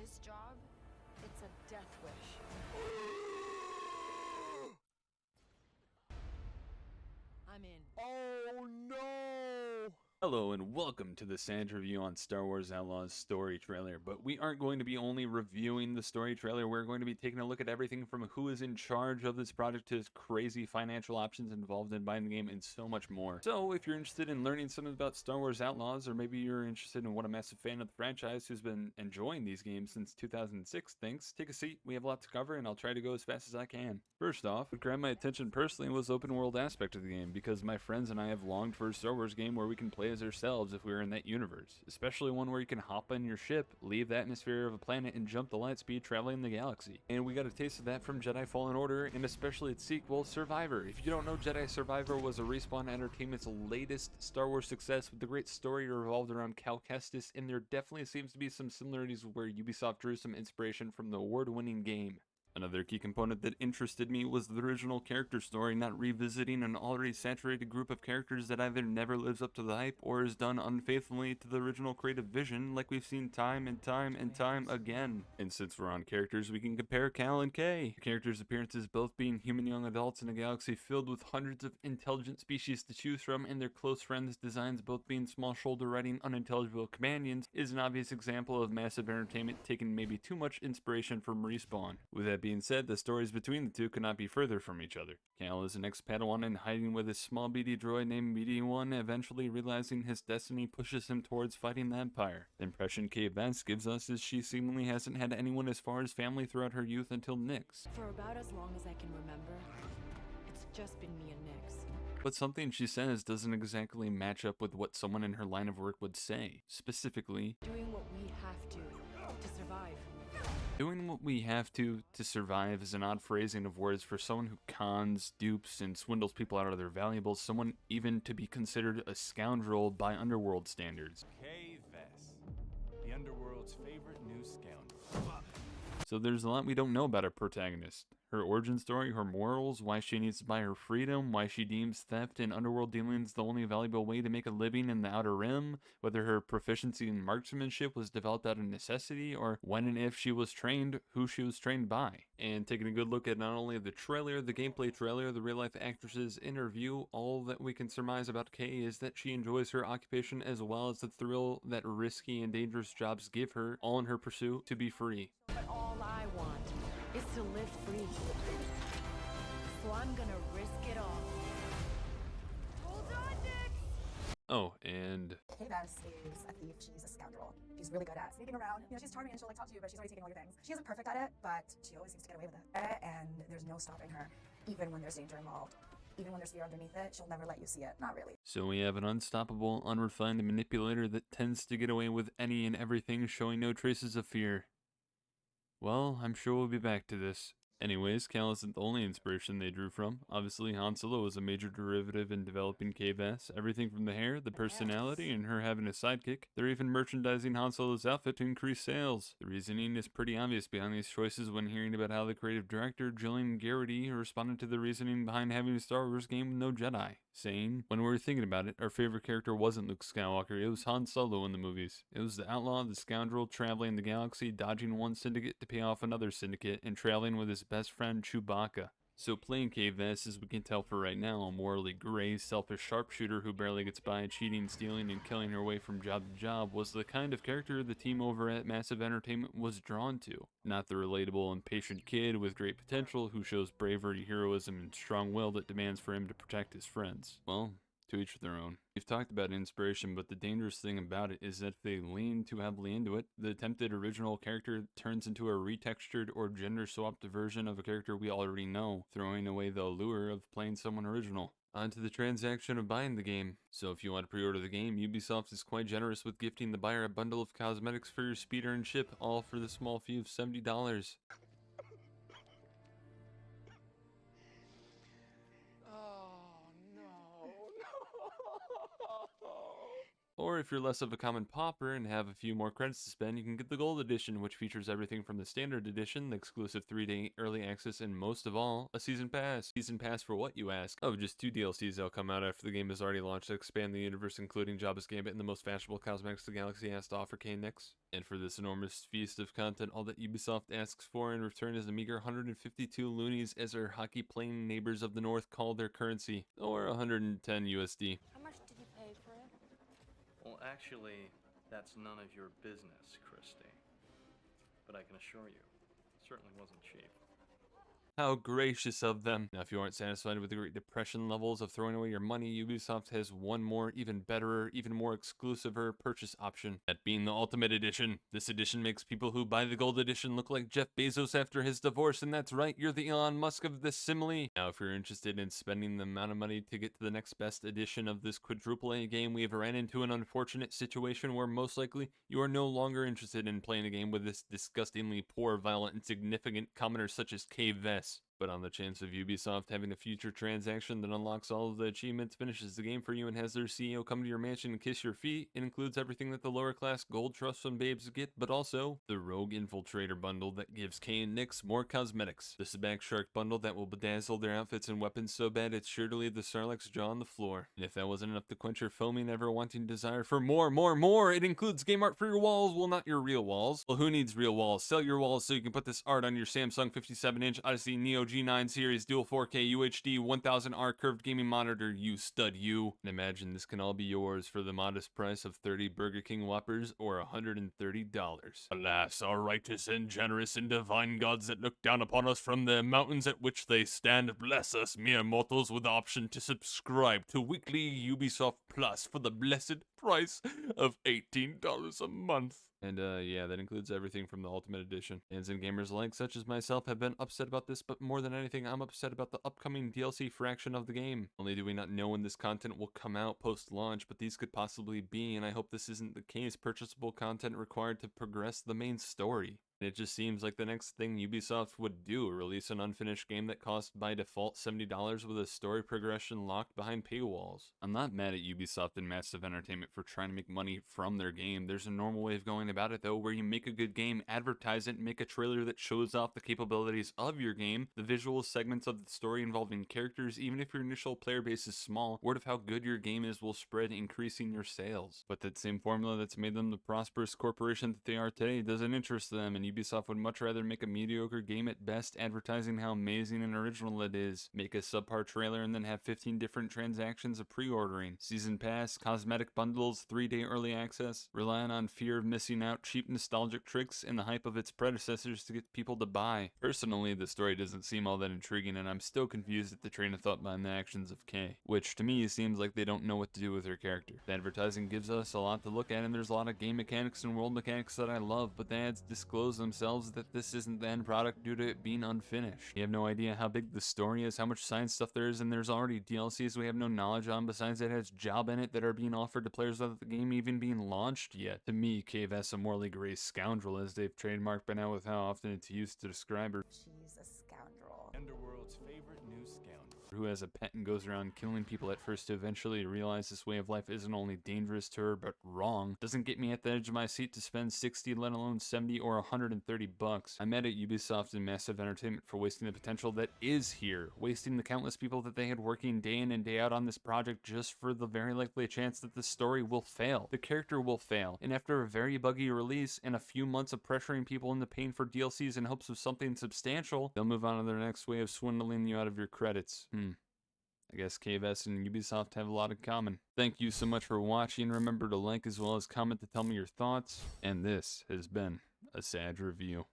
this job, it's a death wish. I'm in. Oh no! Hello and welcome to the Sadge review on Star Wars Outlaws story trailer, but we aren't going to be only reviewing the story trailer, we're going to be taking a look at everything from who is in charge of this project to crazy financial options involved in buying the game and so much more. So if you're interested in learning something about Star Wars Outlaws, or maybe you're interested in what a massive fan of the franchise who's been enjoying these games since 2006 thinks, take a seat, we have a lot to cover and I'll try to go as fast as I can. First off, what grabbed my attention personally was the open world aspect of the game, because my friends and I have longed for a Star Wars game where we can play as ourselves if we were in that universe, especially one where you can hop in your ship, leave the atmosphere of a planet, and jump the light speed traveling the galaxy. And we got a taste of that from Jedi Fallen Order, and especially its sequel, Survivor. If you don't know, Jedi Survivor was a Respawn Entertainment's latest Star Wars success with the great story revolved around Cal Kestis, and there definitely seems to be some similarities where Ubisoft drew some inspiration from the award-winning game. Another key component that interested me was the original character story, not revisiting an already saturated group of characters that either never lives up to the hype or is done unfaithfully to the original creative vision, like we've seen time and time again. And since we're on characters, we can compare Cal and Kay. The characters' appearances both being human young adults in a galaxy filled with hundreds of intelligent species to choose from, and their close friends' designs both being small shoulder-riding unintelligible companions, is an obvious example of massive entertainment taking maybe too much inspiration from Respawn. With that being said, the stories between the two could not be further from each other. Cal is an ex-Padawan and hiding with his small beady droid named BD-1, eventually realizing his destiny pushes him towards fighting the Empire. The impression Kay Vess gives us is she seemingly hasn't had anyone as far as family throughout her youth until Nyx. For about as long as I can remember, it's just been me and Nyx. But something she says doesn't exactly match up with what someone in her line of work would say. Specifically, Doing what we have to survive. doing what we have to survive is an odd phrasing of words for someone who cons, dupes, and swindles people out of their valuables, someone even to be considered a scoundrel by underworld standards. Kay Vess, the underworld's favorite new scoundrel. So there's a lot we don't know about our protagonist. Her origin story, her morals, why she needs to buy her freedom, why she deems theft and underworld dealings the only valuable way to make a living in the Outer Rim, whether her proficiency in marksmanship was developed out of necessity, or when and if she was trained, who she was trained by. And taking a good look at not only the trailer, the gameplay trailer, the real-life actress's interview, all that we can surmise about Kay is that she enjoys her occupation as well as the thrill that risky and dangerous jobs give her, all in her pursuit to be free. But all I want is to live free. So I'm gonna risk it all. Hold on, Nick! Oh, and Kay Vess is a thief. She's a scoundrel. She's really good at sneaking around. You know, she's charming and she'll like talk to you, but she's already taking all your things. She isn't perfect at it, but she always seems to get away with it. And there's no stopping her, even when there's danger involved. Even when there's fear underneath it, she'll never let you see it. Not really. so we have an unstoppable, unrefined manipulator that tends to get away with any and everything, showing no traces of fear. Well, I'm sure we'll be back to this. Anyways, Cal isn't the only inspiration they drew from. Obviously, Han Solo was a major derivative in developing Kay Vess. Everything from the hair, the personality, and her having a sidekick. They're even merchandising Han Solo's outfit to increase sales. The reasoning is pretty obvious behind these choices when hearing about how the creative director, Gillian Garrity, responded to the reasoning behind having a Star Wars game with no Jedi, saying, "When we were thinking about it, our favorite character wasn't Luke Skywalker, it was Han Solo in the movies. It was the outlaw, the scoundrel, traveling the galaxy, dodging one syndicate to pay off another syndicate, and traveling with his best friend Chewbacca." So playing Kay Vess, as we can tell for right now, a morally gray, selfish sharpshooter who barely gets by cheating, stealing, and killing her way from job to job was the kind of character the team over at Massive Entertainment was drawn to. Not the relatable, impatient kid with great potential who shows bravery, heroism, and strong will that demands for him to protect his friends. Well, to each their own. We've talked about inspiration, but the dangerous thing about it is that if they lean too heavily into it, the attempted original character turns into a retextured or gender-swapped version of a character we already know, throwing away the allure of playing someone original. Onto the transaction of buying the game. So if you want to pre-order the game, Ubisoft is quite generous with gifting the buyer a bundle of cosmetics for your speeder and ship, all for the small fee of $70. Or if you're less of a common pauper and have a few more credits to spend, you can get the Gold Edition, which features everything from the Standard Edition, the exclusive 3-day early access, and most of all, a Season Pass. Season Pass for what, you ask? Oh, just 2 DLCs that'll come out after the game is already launched to expand the universe, including Jabba's Gambit and the most fashionable cosmetics the galaxy has to offer Kay Nix. And for this enormous feast of content, all that Ubisoft asks for in return is a meager 152 loonies, as our hockey-playing neighbors of the north call their currency, or 110 USD. How much did you pay for it? Well, actually, that's none of your business, Christy. But I can assure you, it certainly wasn't cheap. How gracious of them. Now, if you aren't satisfied with the Great Depression levels of throwing away your money, Ubisoft has one more, even betterer, even more exclusiver purchase option. That being the Ultimate Edition. This edition makes people who buy the Gold Edition look like Jeff Bezos after his divorce, and that's right, you're the Elon Musk of this simile. Now, if you're interested in spending the amount of money to get to the next best edition of this quadruple A game, we have ran into an unfortunate situation where most likely you are no longer interested in playing a game with this disgustingly poor, violent, insignificant commoner such as Kay Vess. But on the chance of Ubisoft having a future transaction that unlocks all of the achievements, finishes the game for you, and has their CEO come to your mansion and kiss your feet, it includes everything that the lower class gold trust fund babes get, but also the Rogue Infiltrator bundle that gives Kay and Nix more cosmetics, the Sabak Shark bundle that will bedazzle their outfits and weapons so bad it's sure to leave the Sarlacc's jaw on the floor. And if that wasn't enough to quench your foaming, ever-wanting desire for more, it includes game art for your walls. Well, not your real walls. Well, who needs real walls? Sell your walls so you can put this art on your Samsung 57-inch Odyssey Neo G9 series dual 4K UHD 1000R curved gaming monitor, you stud you. And imagine this can all be yours for the modest price of 30 Burger King Whoppers or $130. Alas, our righteous and generous and divine gods that look down upon us from the mountains at which they stand, bless us mere mortals with the option to subscribe to weekly Ubisoft Plus for the blessed price of $18 a month. And yeah, that includes everything from the Ultimate Edition. Fans and gamers alike, such as myself, have been upset about this, but more than anything, I'm upset about the upcoming DLC fraction of the game. Only do we not know when this content will come out post-launch, but these could possibly be, and I hope this isn't the case, purchasable content required to progress the main story. And it just seems like the next thing Ubisoft would do, release an unfinished game that costs by default $70 with a story progression locked behind paywalls. I'm not mad at Ubisoft and Massive Entertainment for trying to make money from their game. There's a normal way of going about it though, where you make a good game, advertise it, and make a trailer that shows off the capabilities of your game, the visual segments of the story involving characters. Even if your initial player base is small, word of how good your game is will spread, increasing your sales. But that same formula that's made them the prosperous corporation that they are today doesn't interest them, and Ubisoft would much rather make a mediocre game at best, advertising how amazing and original it is, make a subpar trailer, and then have 15 different transactions of pre-ordering, season pass, cosmetic bundles, 3-day early access, relying on fear of missing out, cheap nostalgic tricks, and the hype of its predecessors to get people to buy. Personally, the story doesn't seem all that intriguing, and I'm still confused at the train of thought behind the actions of Kay, which to me seems like they don't know what to do with her character. The advertising gives us a lot to look at, and there's a lot of game mechanics and world mechanics that I love, but the ads disclose themselves that this isn't the end product due to it being unfinished. You have no idea how big the story is, how much science stuff there is, and there's already DLCs we have no knowledge on besides it has job in it that are being offered to players without the game even being launched yet. To me, Kay Vess a morally gray scoundrel, as they've trademarked by now with how often it's used to describe her. She's a scoundrel. Underworld's favorite new scoundrel. Who has a pet and goes around killing people at first to eventually realize this way of life isn't only dangerous to her but wrong, doesn't get me at the edge of my seat to spend 60, let alone 70 or 130 bucks. I'm mad at Ubisoft and Massive Entertainment for wasting the potential that is here, wasting the countless people that they had working day in and day out on this project just for the very likely chance that the story will fail, the character will fail, and after a very buggy release and a few months of pressuring people into paying for DLCs in hopes of something substantial, they'll move on to their next way of swindling you out of your credits. I guess Kay Vess and Ubisoft have a lot in common. Thank you so much for watching. Remember to like as well as comment to tell me your thoughts. And this has been a Sadge review.